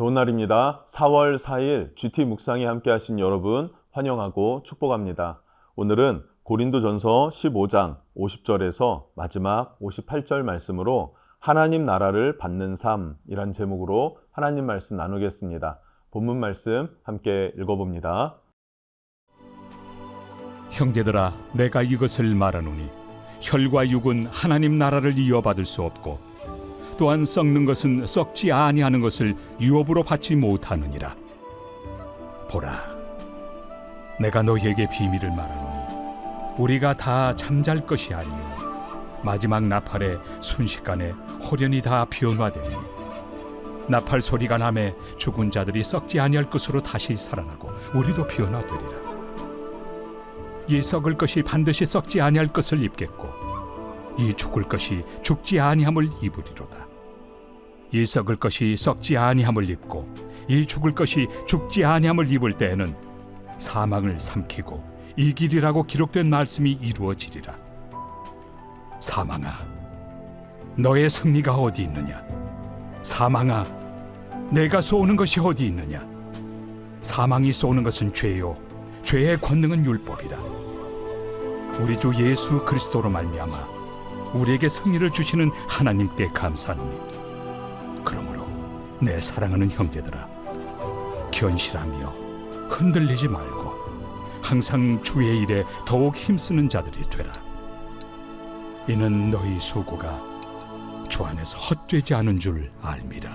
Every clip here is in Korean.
좋은 날입니다. 4월 4일 GT 묵상에 함께 하신 여러분 환영하고 축복합니다. 오늘은 고린도전서 15장 50절에서 마지막 58절 말씀으로 하나님 나라를 받는 삶이란 제목으로 하나님 말씀 나누겠습니다. 본문 말씀 함께 읽어봅니다. 형제들아, 내가 이것을 말하노니 혈과 육은 하나님 나라를 이어받을 수 없고 또한 썩는 것은 썩지 아니하는 것을 유업으로 받지 못하느니라. 보라, 내가 너희에게 비밀을 말하노니 우리가 다 잠잘 것이 아니요 마지막 나팔에 순식간에 홀연히 다 변화되니 나팔 소리가 나매 죽은 자들이 썩지 아니할 것으로 다시 살아나고 우리도 변화되리라. 이 썩을 것이 반드시 썩지 아니할 것을 입겠고 이 죽을 것이 죽지 아니함을 입으리로다. 이 썩을 것이 썩지 아니함을 입고 이 죽을 것이 죽지 아니함을 입을 때에는 사망을 삼키고 이기리라고 기록된 말씀이 이루어지리라. 사망아, 너의 승리가 어디 있느냐? 사망아, 내가 쏘는 것이 어디 있느냐? 사망이 쏘는 것은 죄요 죄의 권능은 율법이라. 우리 주 예수 그리스도로 말미암아 우리에게 승리를 주시는 하나님께 감사하노니 그러므로 내 사랑하는 형제들아, 견실하며 흔들리지 말고 항상 주의 일에 더욱 힘쓰는 자들이 되라. 이는 너희 수고가 주 안에서 헛되지 않은 줄 알미라.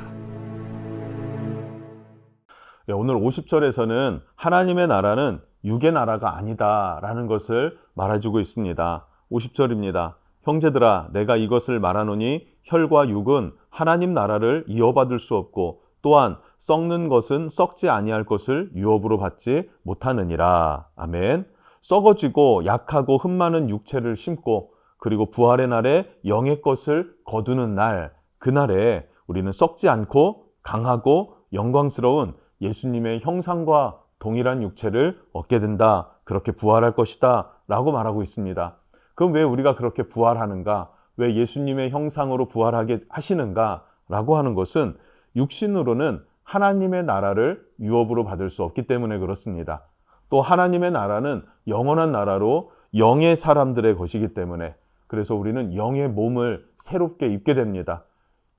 오늘 50절에서는 하나님의 나라는 육의 나라가 아니다라는 것을 말해주고 있습니다. 50절입니다. 형제들아, 내가 이것을 말하노니 혈과 육은 하나님 나라를 이어받을 수 없고 또한 썩는 것은 썩지 아니할 것을 유업으로 받지 못하느니라. 아멘. 썩어지고 약하고 흠 많은 육체를 심고 그리고 부활의 날에 영의 것을 거두는 날, 그날에 우리는 썩지 않고 강하고 영광스러운 예수님의 형상과 동일한 육체를 얻게 된다. 그렇게 부활할 것이다 라고 말하고 있습니다. 그럼 왜 우리가 그렇게 부활하는가? 왜 예수님의 형상으로 부활하게 하시는가? 라고 하는 것은 육신으로는 하나님의 나라를 유업으로 받을 수 없기 때문에 그렇습니다. 또 하나님의 나라는 영원한 나라로 영의 사람들의 것이기 때문에 그래서 우리는 영의 몸을 새롭게 입게 됩니다.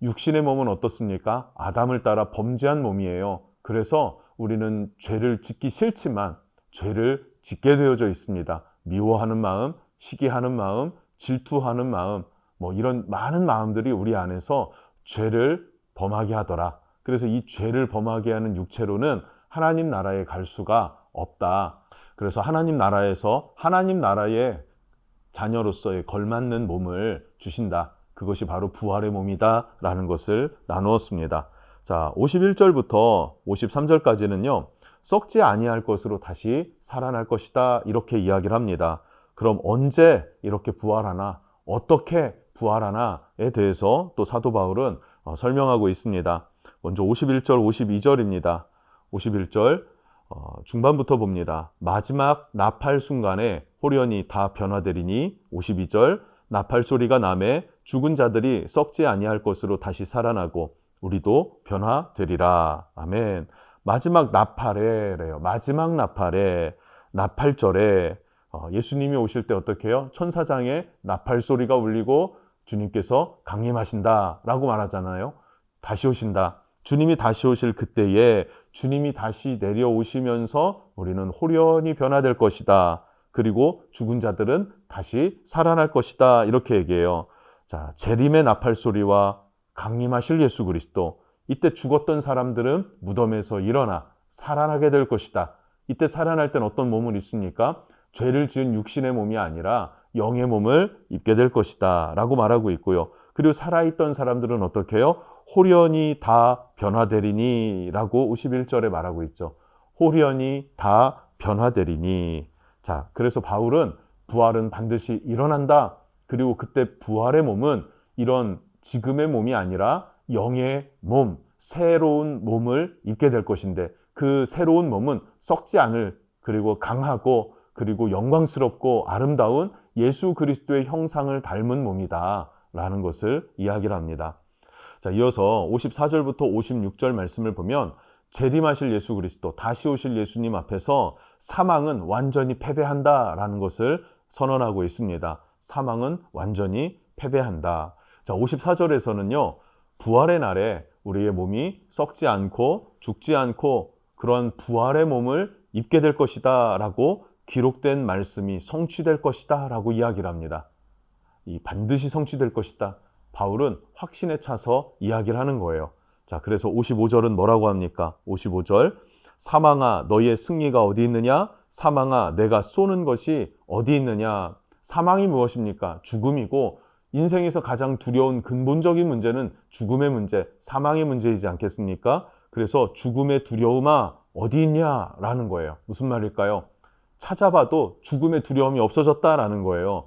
육신의 몸은 어떻습니까? 아담을 따라 범죄한 몸이에요. 그래서 우리는 죄를 짓기 싫지만 죄를 짓게 되어져 있습니다. 미워하는 마음, 시기하는 마음, 질투하는 마음, 이런 많은 마음들이 우리 안에서 죄를 범하게 하더라. 그래서 이 죄를 범하게 하는 육체로는 하나님 나라에 갈 수가 없다. 그래서 하나님 나라에서 하나님 나라의 자녀로서의 걸맞는 몸을 주신다. 그것이 바로 부활의 몸이다 라는 것을 나누었습니다. 자, 51절부터 53절까지는요. 썩지 아니할 것으로 다시 살아날 것이다. 이렇게 이야기를 합니다. 그럼 언제 이렇게 부활하나? 어떻게 부활하나에 대해서 또 사도 바울은 설명하고 있습니다. 먼저 51절, 52절입니다. 51절 중반부터 봅니다. 마지막 나팔 순간에 홀연히 다 변화되리니 52절 나팔 소리가 나매 죽은 자들이 썩지 아니할 것으로 다시 살아나고 우리도 변화되리라. 아멘. 마지막 나팔에래요. 마지막 나팔에 나팔절에 예수님이 오실 때 어떻게 해요? 천사장에 나팔 소리가 울리고 주님께서 강림하신다 라고 말하잖아요. 다시 오신다. 주님이 다시 오실 그때에 주님이 다시 내려오시면서 우리는 홀연히 변화될 것이다. 그리고 죽은 자들은 다시 살아날 것이다. 이렇게 얘기해요. 자, 재림의 나팔 소리와 강림하실 예수 그리스도. 이때 죽었던 사람들은 무덤에서 일어나 살아나게 될 것이다. 이때 살아날 땐 어떤 몸을 입습니까? 죄를 지은 육신의 몸이 아니라 영의 몸을 입게 될 것이다 라고 말하고 있고요. 그리고 살아있던 사람들은 어떻게 해요? 홀연히 다 변화되리니 라고 51절에 말하고 있죠. 홀연히 다 변화되리니. 자, 그래서 바울은 부활은 반드시 일어난다. 그리고 그때 부활의 몸은 이런 지금의 몸이 아니라 영의 몸, 새로운 몸을 입게 될 것인데 그 새로운 몸은 썩지 않을 그리고 강하고 그리고 영광스럽고 아름다운 예수 그리스도의 형상을 닮은 몸이다 라는 것을 이야기를 합니다. 자, 이어서 54절부터 56절 말씀을 보면 재림하실 예수 그리스도, 다시 오실 예수님 앞에서 사망은 완전히 패배한다라는 것을 선언하고 있습니다. 사망은 완전히 패배한다. 자, 54절에서는요. 부활의 날에 우리의 몸이 썩지 않고 죽지 않고 그런 부활의 몸을 입게 될 것이다 라고 기록된 말씀이 성취될 것이다 라고 이야기를 합니다. 이 반드시 성취될 것이다. 바울은 확신에 차서 이야기를 하는 거예요. 자, 그래서 55절은 뭐라고 합니까? 55절. 사망아, 너희의 승리가 어디 있느냐? 사망아, 내가 쏘는 것이 어디 있느냐? 사망이 무엇입니까? 죽음이고, 인생에서 가장 두려운 근본적인 문제는 죽음의 문제, 사망의 문제이지 않겠습니까? 그래서 죽음의 두려움아, 어디 있냐라는 거예요. 무슨 말일까요? 찾아봐도 죽음의 두려움이 없어졌다라는 거예요.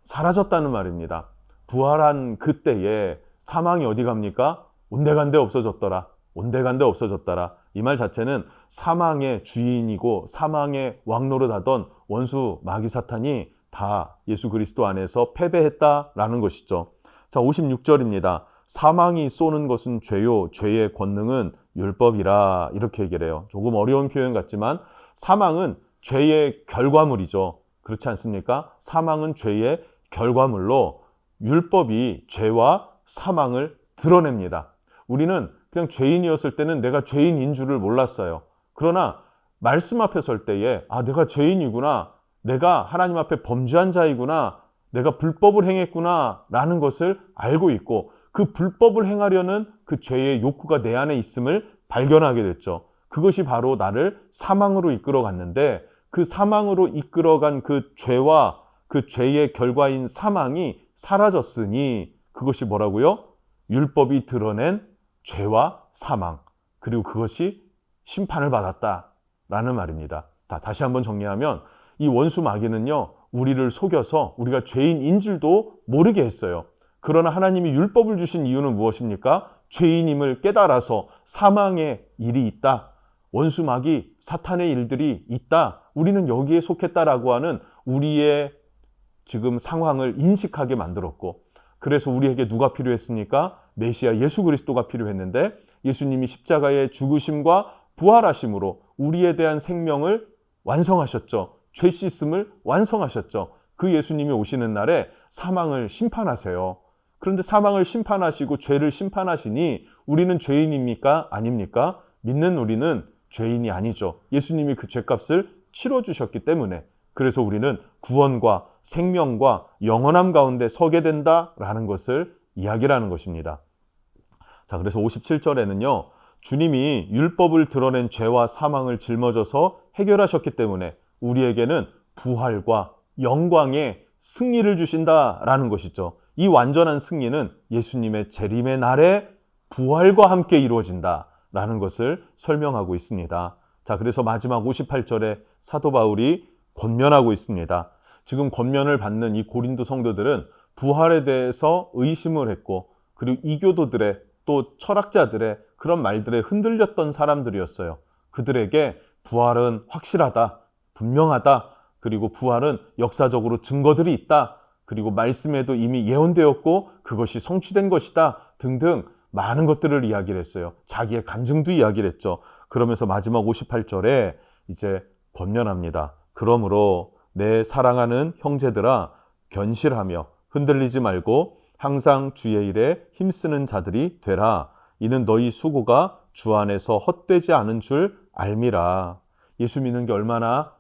사라졌다는 말입니다. 부활한 그때에 사망이 어디 갑니까? 온데간데 없어졌더라. 온데간데 없어졌더라. 이 말 자체는 사망의 주인이고 사망의 왕노릇하던 원수 마귀 사탄이 다 예수 그리스도 안에서 패배했다라는 것이죠. 자, 56절입니다. 사망이 쏘는 것은 죄요, 죄의 권능은 율법이라. 이렇게 얘기를 해요. 조금 어려운 표현 같지만 사망은 죄의 결과물이죠. 그렇지 않습니까? 사망은 죄의 결과물로 율법이 죄와 사망을 드러냅니다. 우리는 그냥 죄인이었을 때는 내가 죄인인 줄을 몰랐어요. 그러나 말씀 앞에 설 때에 내가 죄인이구나. 내가 하나님 앞에 범죄한 자이구나. 내가 불법을 행했구나 라는 것을 알고 있고 그 불법을 행하려는 그 죄의 욕구가 내 안에 있음을 발견하게 됐죠. 그것이 바로 나를 사망으로 이끌어 갔는데 그 사망으로 이끌어간 그 죄와 그 죄의 결과인 사망이 사라졌으니 그것이 뭐라고요? 율법이 드러낸 죄와 사망, 그리고 그것이 심판을 받았다라는 말입니다. 다시 한번 정리하면 이 원수 마귀는요, 우리를 속여서 우리가 죄인인 줄도 모르게 했어요. 그러나 하나님이 율법을 주신 이유는 무엇입니까? 죄인임을 깨달아서 사망의 일이 있다. 원수 마귀, 사탄의 일들이 있다. 우리는 여기에 속했다라고 하는 우리의 지금 상황을 인식하게 만들었고, 그래서 우리에게 누가 필요했습니까? 메시아 예수 그리스도가 필요했는데 예수님이 십자가의 죽으심과 부활하심으로 우리에 대한 생명을 완성하셨죠. 죄 씻음을 완성하셨죠. 그 예수님이 오시는 날에 사망을 심판하세요. 그런데 사망을 심판하시고 죄를 심판하시니 우리는 죄인입니까? 아닙니까? 믿는 우리는 죄인이 아니죠. 예수님이 그 죄값을 치러주셨기 때문에. 그래서 우리는 구원과 생명과 영원함 가운데 서게 된다라는 것을 이야기를 하는 것입니다. 자, 그래서 57절에는요. 주님이 율법을 드러낸 죄와 사망을 짊어져서 해결하셨기 때문에 우리에게는 부활과 영광의 승리를 주신다라는 것이죠. 이 완전한 승리는 예수님의 재림의 날에 부활과 함께 이루어진다라는 것을 설명하고 있습니다. 자, 그래서 마지막 58절에 사도 바울이 권면하고 있습니다. 지금 권면을 받는 이 고린도 성도들은 부활에 대해서 의심을 했고 그리고 이교도들의 또 철학자들의 그런 말들에 흔들렸던 사람들이었어요. 그들에게 부활은 확실하다, 분명하다, 그리고 부활은 역사적으로 증거들이 있다, 그리고 말씀에도 이미 예언되었고 그것이 성취된 것이다 등등 많은 것들을 이야기를 했어요. 자기의 간증도 이야기를 했죠. 그러면서 마지막 58절에 이제 권면합니다. 그러므로 내 사랑하는 형제들아 견실하며 흔들리지 말고 항상 주의 일에 힘쓰는 자들이 되라. 이는 너희 수고가 주 안에서 헛되지 않은 줄 알미라. 예수 믿는 게 얼마나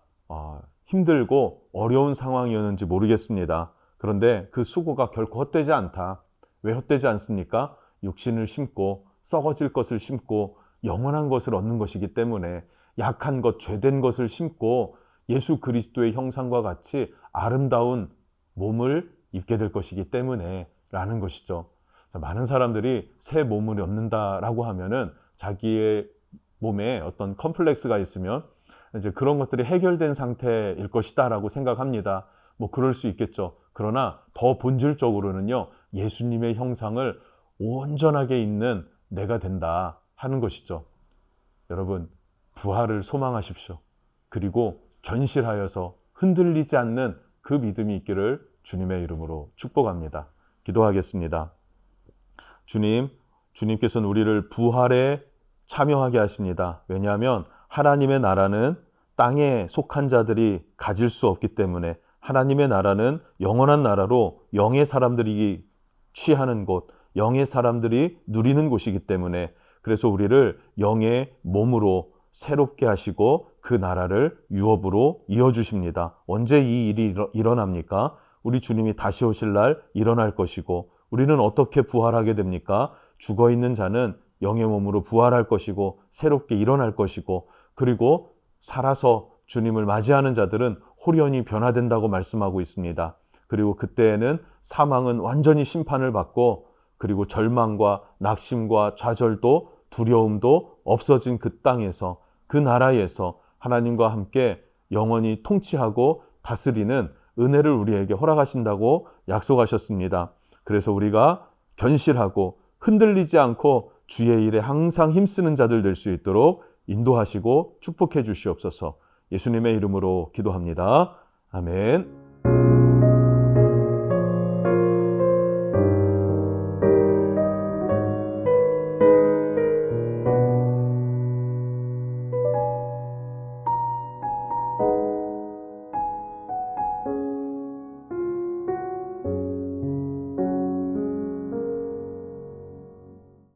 힘들고 어려운 상황이었는지 모르겠습니다. 그런데 그 수고가 결코 헛되지 않다. 왜 헛되지 않습니까? 육신을 심고 썩어질 것을 심고 영원한 것을 얻는 것이기 때문에 약한 것, 죄된 것을 심고 예수 그리스도의 형상과 같이 아름다운 몸을 입게 될 것이기 때문에 라는 것이죠. 많은 사람들이 새 몸을 얻는다라고 하면은 자기의 몸에 어떤 컴플렉스가 있으면 이제 그런 것들이 해결된 상태일 것이다라고 생각합니다. 뭐 그럴 수 있겠죠. 그러나 더 본질적으로는요, 예수님의 형상을 온전하게 있는 내가 된다 하는 것이죠. 여러분, 부활을 소망하십시오. 그리고 견실하여서 흔들리지 않는 그 믿음이 있기를 주님의 이름으로 축복합니다. 기도하겠습니다. 주님, 주님께서는 우리를 부활에 참여하게 하십니다. 왜냐하면 하나님의 나라는 땅에 속한 자들이 가질 수 없기 때문에 하나님의 나라는 영원한 나라로 영의 사람들이 취하는 곳, 영의 사람들이 누리는 곳이기 때문에 그래서 우리를 영의 몸으로 새롭게 하시고 그 나라를 유업으로 이어주십니다. 언제 이 일이 일어납니까? 우리 주님이 다시 오실 날 일어날 것이고 우리는 어떻게 부활하게 됩니까? 죽어있는 자는 영의 몸으로 부활할 것이고 새롭게 일어날 것이고 그리고 살아서 주님을 맞이하는 자들은 홀연히 변화된다고 말씀하고 있습니다. 그리고 그때에는 사망은 완전히 심판을 받고 그리고 절망과 낙심과 좌절도 두려움도 없어진 그 땅에서 그 나라에서 하나님과 함께 영원히 통치하고 다스리는 은혜를 우리에게 허락하신다고 약속하셨습니다. 그래서 우리가 견실하고 흔들리지 않고 주의 일에 항상 힘쓰는 자들 될 수 있도록 인도하시고 축복해 주시옵소서. 예수님의 이름으로 기도합니다. 아멘.